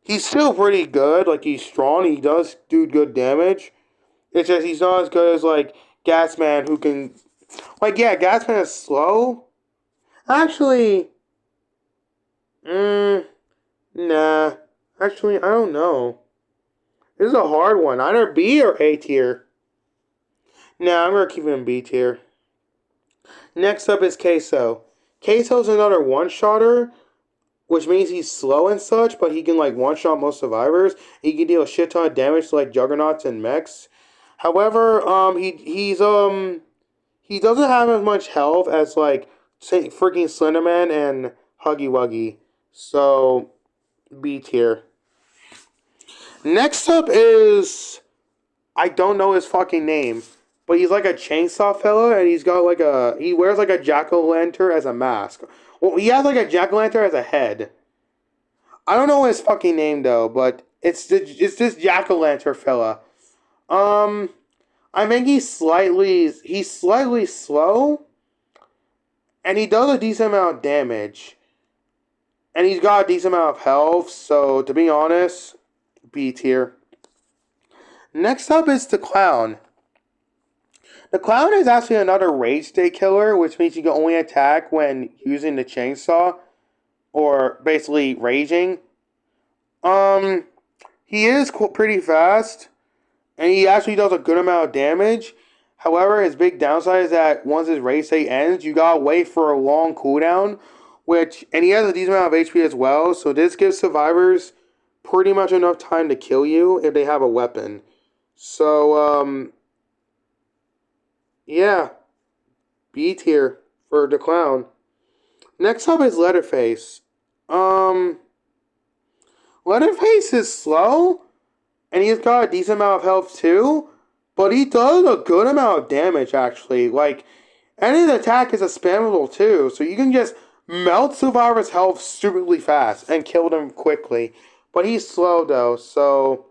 S1: He's still pretty good. Like, he's strong. He does do good damage. It's just he's not as good as, like, Gasman, who can... Like, yeah, Gasman is slow. Actually... Nah. Actually, I don't know. This is a hard one. Either B or A tier. Nah, I'm going to keep him B tier. Next up is Queso. Queso's another one-shotter, which means he's slow and such, but he can like one-shot most survivors. He can deal a shit ton of damage to like Juggernauts and mechs. However, he doesn't have as much health as like freaking Slenderman and Huggy Wuggy. So B tier. Next up is I don't know his fucking name, but he's like a chainsaw fella, and he wears like a jack-o'-lantern as a mask. Well, he has like a jack-o'-lantern as a head. I don't know his fucking name though, but it's this jack-o'-lantern fella. I think he's slightly slow, and he does a decent amount of damage, and he's got a decent amount of health. So to be honest, B tier. Next up is the Clown. The Clown is actually another rage state killer, which means you can only attack when using the chainsaw, or basically raging. He is pretty fast, and he actually does a good amount of damage. However, his big downside is that once his rage state ends, you gotta wait for a long cooldown, and he has a decent amount of HP as well, so this gives survivors pretty much enough time to kill you if they have a weapon. So, yeah, B tier for the Clown. Next up is Leatherface. Leatherface is slow, and he's got a decent amount of health too, but he does a good amount of damage actually. Like, and his attack is a spammable too, so you can just melt survivors' health stupidly fast and kill them quickly. But he's slow though, so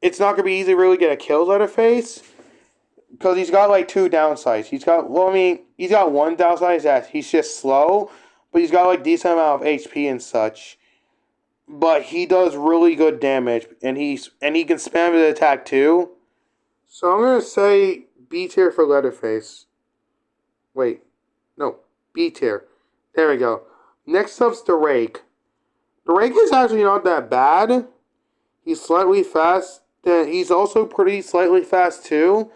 S1: it's not gonna be easy to really get a kill Leatherface. because he's got like two downsides. He's got one downside that he's just slow, but he's got like decent amount of HP and such. But he does really good damage, and he can spam his attack too. So I'm gonna say B tier for Leatherface. Wait, no, B tier. There we go. Next up's the Rake. The Rake is actually not that bad. He's slightly fast. He's also pretty slightly fast too.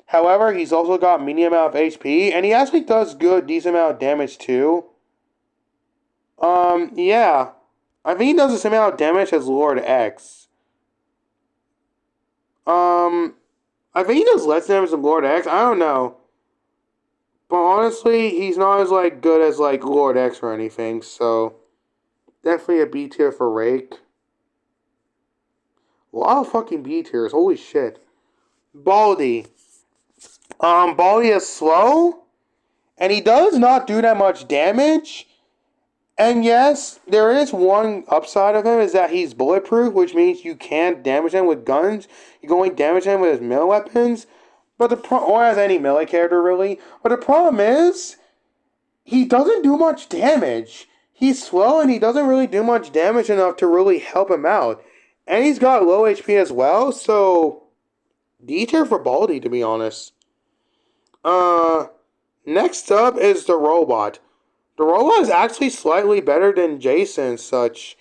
S1: However, he's also got medium amount of HP, and he actually does decent amount of damage too. Yeah. I think he does the same amount of damage as Lord X. I think he does less damage than Lord X. I don't know. But honestly, he's not as like good as like Lord X or anything, so definitely a B tier for Rake. A lot of fucking B tiers, holy shit. Baldy. Baldy is slow, and he does not do that much damage. And yes, there is one upside of him, is that he's bulletproof, which means you can't damage him with guns. You can only damage him with his melee weapons. Or as any melee character, really. But the problem is, he doesn't do much damage. He's slow, and he doesn't really do much damage enough to really help him out. And he's got low HP as well, so D tier for Baldy, to be honest. Next up is the Robot. The Robot is actually slightly better than Jason and such.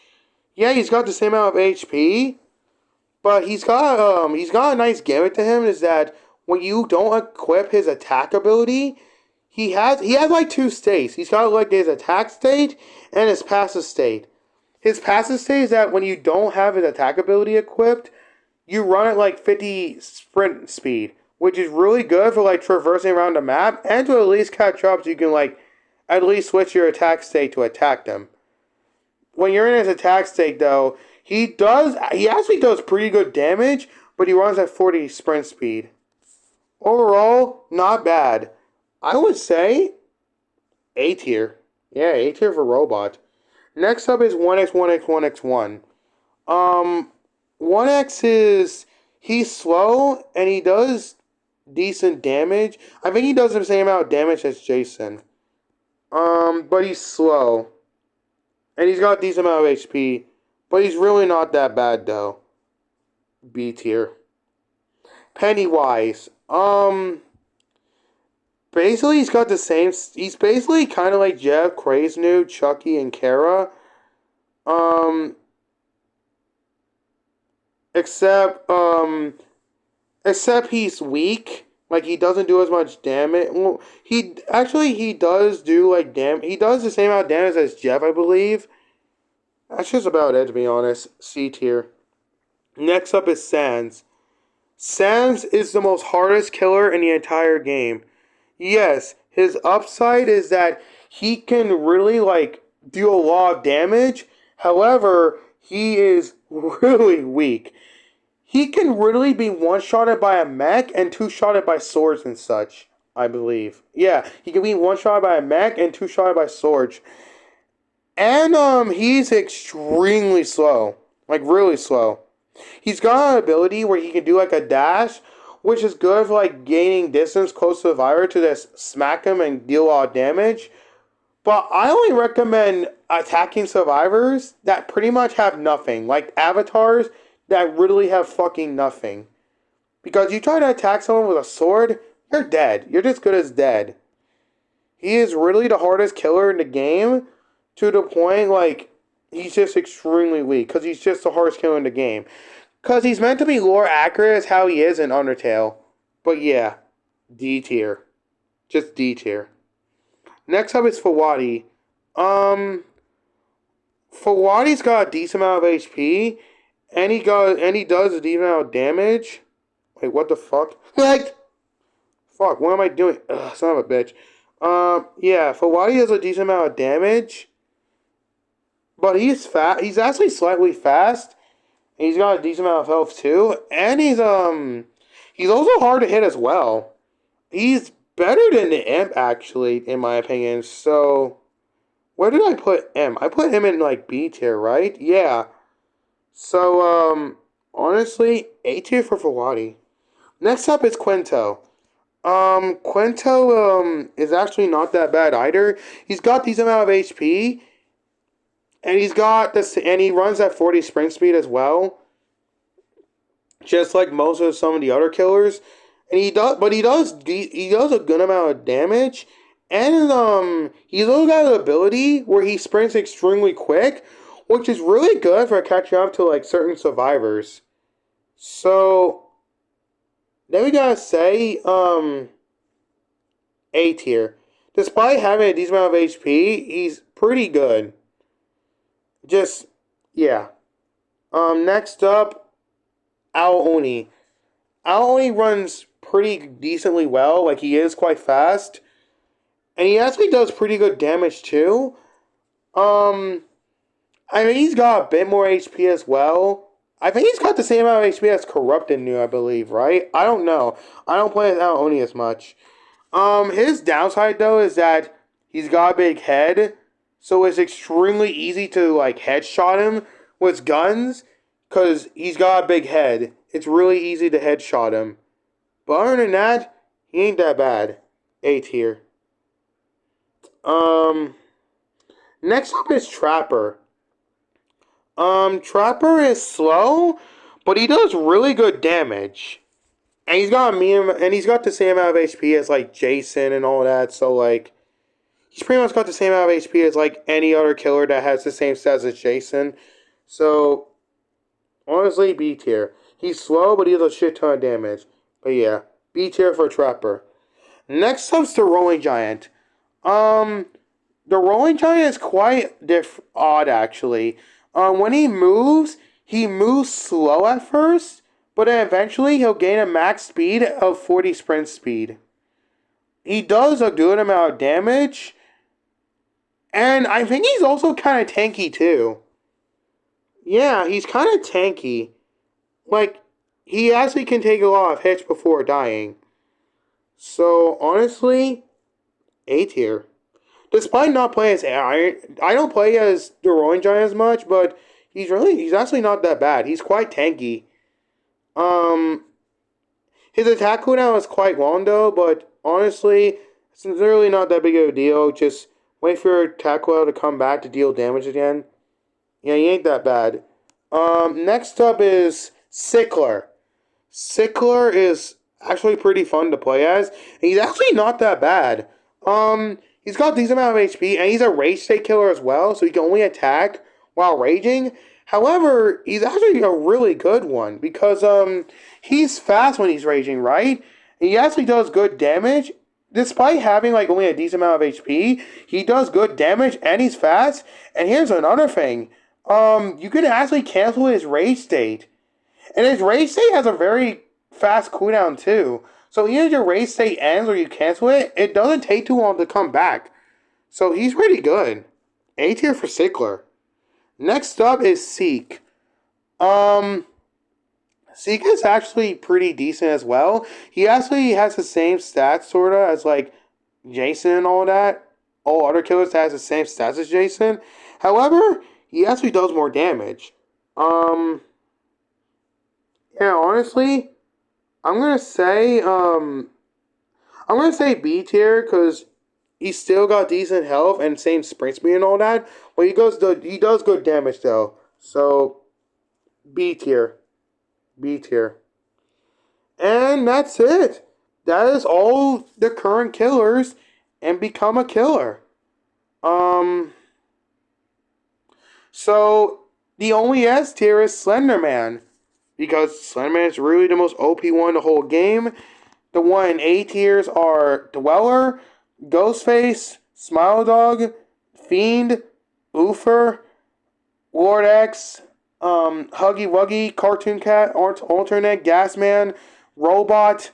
S1: Yeah, he's got the same amount of HP, but he's got a nice gimmick to him, is that when you don't equip his attack ability, he has like two states. He's got like his attack state and his passive state. His passive state is that when you don't have his attack ability equipped, you run at like 50 sprint speed, which is really good for like traversing around the map and to at least catch up so you can like at least switch your attack state to attack them. When you're in his attack state though, he actually does pretty good damage, but he runs at 40 sprint speed. Overall, not bad. I would say A tier. Yeah, A tier for Robot. Next up is 1x, 1x, 1x1. 1x is, he's slow and he does decent damage. I think he does the same amount of damage as Jason. But he's slow. And he's got a decent amount of HP. But he's really not that bad though. B tier. Pennywise. Basically he's got the same, he's basically kind of like Jeff, Crazenu, Chucky, and Kara. Except he's weak. Like, he doesn't do as much damage. Well, he does do, like, he does the same amount of damage as Jeff, I believe. That's just about it, to be honest. C tier. Next up is Sans. Sans is the most hardest killer in the entire game. Yes, his upside is that he can really, like, do a lot of damage. However, he is really weak. He can really be one-shotted by a mech and two-shotted by swords and such, I believe. Yeah, he can be one-shotted by a mech and two-shotted by swords. And, he's extremely slow. Like, really slow. He's got an ability where he can do, like, a dash, which is good for, like, gaining distance close to the survivor to just smack him and deal a lot of damage. But I only recommend attacking survivors that pretty much have nothing. Like, avatars that really have fucking nothing. Because you try to attack someone with a sword, you're dead. You're just good as dead. He is really the hardest killer in the game, to the point, like, he's just extremely weak, because he's just the hardest killer in the game. Because he's meant to be lore accurate as how he is in Undertale. But yeah, D tier. Just D tier. Next up is Fawadi. Fawadi's got a decent amount of HP, and he does a decent amount of damage. Wait, what the fuck? Like, fuck, what am I doing? Ugh, son of a bitch. Yeah, Fawadi does a decent amount of damage, but he's fast. He's actually slightly fast. And he's got a decent amount of health too, and he's also hard to hit as well. He's better than the Imp, actually, in my opinion. So, where did I put M? I put him in, like, B tier, right? Yeah. So, honestly, A tier for Fawadi. Next up is Quinto. Quinto, is actually not that bad either. He's got decent amount of HP, and he's got this, and he runs at 40 sprint speed as well, just like most of some of the other killers. And he does a good amount of damage, and he's also got an ability where he sprints extremely quick, which is really good for catching up to like certain survivors. So then we gotta say, A tier. Despite having a decent amount of HP, he's pretty good. Just yeah. Next up, Aoni. Aoni runs pretty decently well. Like he is quite fast, and he actually does pretty good damage too. Um, I mean he's got a bit more HP as well. I think he's got the same amount of HP as Corrupted New, I believe, right? I don't know. I don't play as Aoni as much. His downside though is that he's got a big head, so it's extremely easy to like headshot him with guns, cause he's got a big head. It's really easy to headshot him. But other than that, he ain't that bad. A tier. Um, Next up is Trapper. Trapper is slow, but he does really good damage. And he's got the same amount of HP as like Jason and all that, so like he's pretty much got the same amount of HP as like any other killer that has the same stats as Jason. So honestly, B tier. He's slow, but he does a shit ton of damage. But yeah, B tier for Trapper. Next up's the Rolling Giant. Um, the Rolling Giant is quite odd actually. When he moves slow at first, but then eventually he'll gain a max speed of 40 sprint speed. He does a good amount of damage, and I think he's also kind of tanky too. Yeah, he's kind of tanky. Like, he actually can take a lot of hits before dying. So, honestly, A tier. Despite not playing as I don't play as the Rolling Giant as much, but he's actually not that bad. He's quite tanky. Um, his attack cooldown is quite long though, but honestly, it's really not that big of a deal. Just wait for your attack cooldown to come back to deal damage again. Yeah, he ain't that bad. Next up is Sickler. Sickler is actually pretty fun to play as, and he's actually not that bad. He's got a decent amount of HP, and he's a rage state killer as well, so he can only attack while raging. However, he's actually a really good one because he's fast when he's raging, right? And he actually does good damage. Despite having like only a decent amount of HP, he does good damage and he's fast. And here's another thing. You can actually cancel his rage state. And his rage state has a very fast cooldown too. So even if your rage state ends or you cancel it, it doesn't take too long to come back. So he's pretty good. A tier for Sickler. Next up is Seek. Seek is actually pretty decent as well. He actually has the same stats sorta as like Jason and all that. All other killers has the same stats as Jason. However, he actually does more damage. Yeah, honestly, I'm gonna say B tier because he's still got decent health and same sprint speed and all that. Well, he does good damage though. So B tier, B tier, and that's it. That is all the current killers and become a killer. Um, so the only S tier is Slenderman because Slenderman is really the most OP one in the whole game. The one in A tiers are Dweller, Ghostface, Smile Dog, Fiend, Oofer, Lord X, Huggy Wuggy, Cartoon Cat, Alternate, Gasman, Robot,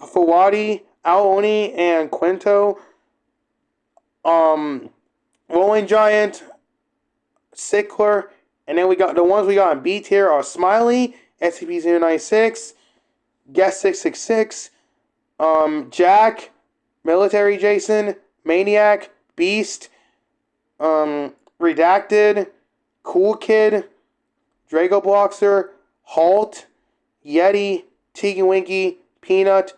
S1: Fawadi, Aoni, and Quinto. Rolling Giant, Sickler, and then we got the ones we got in B tier are Smiley, SCP-096, Guest 666, Jack, Military Jason, Maniac, Beast, Redacted, Cool Kid, Drago Bloxer, Halt, Yeti, Tiki Winky, Peanut,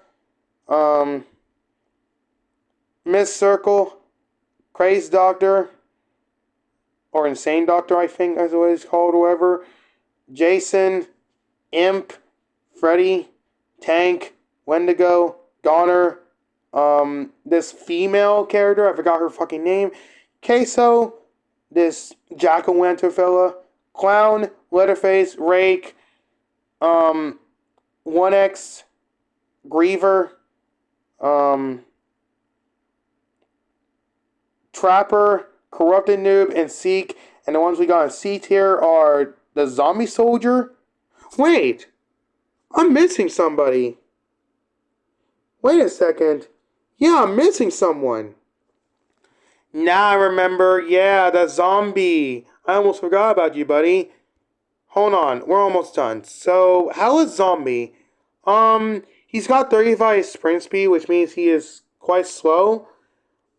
S1: Miss Circle, Crazed Doctor, or Insane Doctor, I think is what it's called, whoever. Jason, Imp, Freddy, Tank, Wendigo, Goner, this female character, I forgot her fucking name, Queso, this Jack-o'-lantern fella, Clown, Leatherface, Rake, 1X, Griever, Trapper, Corrupted Noob, and Seek. And the ones we got in C tier are the Zombie Soldier. Wait! I'm missing somebody. Wait a second. Yeah, I'm missing someone. Now I remember. Yeah, the zombie. I almost forgot about you, buddy. Hold on. We're almost done. So, how is Zombie? He's got 35 sprint speed, which means he is quite slow.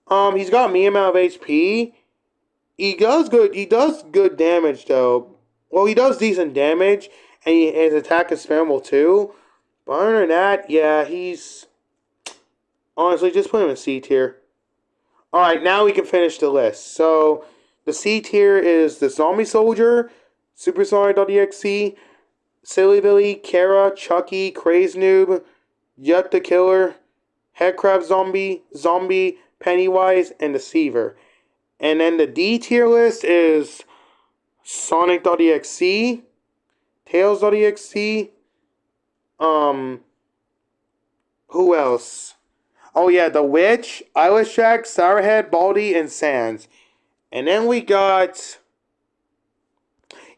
S1: He's got a medium amount of HP. He does good damage, though. Well, he does decent damage, and his attack is spammable, too. But other than that, yeah, he's... Honestly, just put him in C tier. Alright, now we can finish the list. So, the C tier is the Zombie Soldier, Supersonic.exe, Silly Billy, Kara, Chucky, Craze Noob, Jet the Killer, Headcrab Zombie, Pennywise, and Deceiver. And then the D tier list is Sonic.exe, Tails.exe, who else? Oh yeah, The Witch, Eyelash Jack, Sourhead, Baldy, and Sans. And then we got...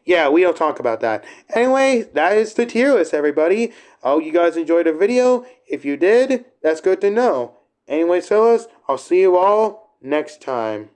S1: Yeah, we don't talk about that. Anyway, that is the tier list, everybody. I hope you guys enjoyed the video. If you did, that's good to know. Anyways, fellas, I'll see you all next time.